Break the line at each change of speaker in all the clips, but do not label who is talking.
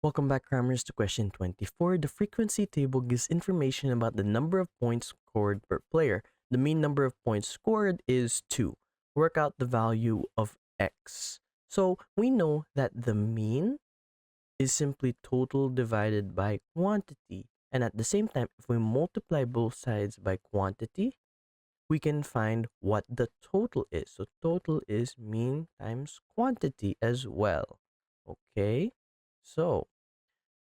Welcome back, Crammers, to question 24. The frequency table gives information about the number of points scored per player. The mean number of points scored is 2. Work out the value of x. So we know that the mean is simply total divided by quantity. And at the same time, if we multiply both sides by quantity, we can find what the total is. So total is mean times quantity as well. Okay, so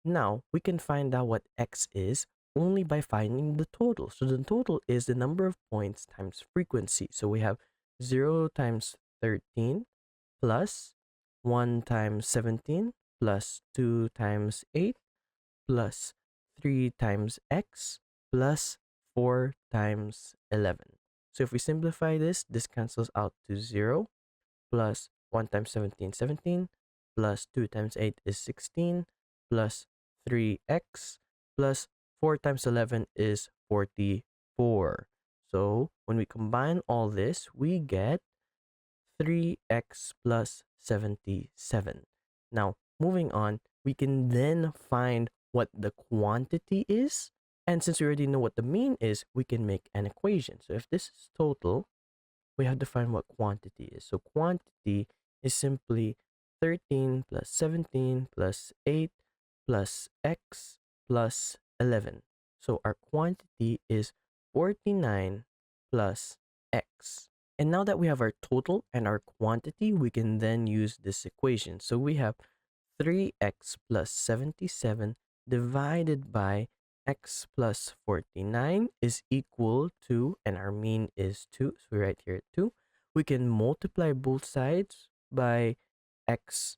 now we can find out what x is only by finding the total. So the total is the number of points times frequency. So we have 0 times 13 plus 1 times 17 plus 2 times 8 plus 3 times x plus 4 times 11. So if we simplify this cancels out to 0 plus 1 times 17, 17 plus 2 times 8 is 16 plus 3x plus 4 times 11 is 44. So when we combine all this, we get 3x plus 77. Now, moving on, we can then find what the quantity is. And since we already know what the mean is, we can make an equation. So if this is total, we have to find what quantity is. So quantity is simply 13 plus 17 plus 8 plus x plus 11. So our quantity is 49 plus x. And now that we have our total and our quantity, we can then use this equation. So we have 3x plus 77 divided by x plus 49 is equal to, and our mean is 2, so we write here 2. We can multiply both sides by x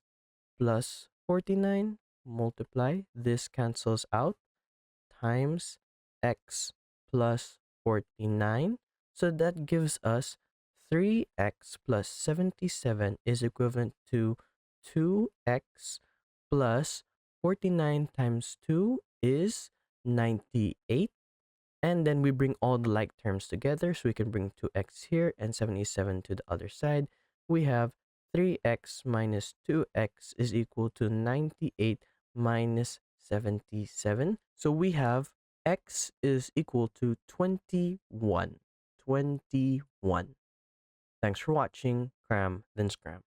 plus 49, multiply, this cancels out, times x plus 49. So that gives us 3x plus 77 is equivalent to 2x plus 49 times 2 is 98. And then we bring all the like terms together, so we can bring 2x here and 77 to the other side. We have 3x minus 2x is equal to 98 minus 77. So we have x is equal to 21. 21. Thanks for watching. Cram, then scram.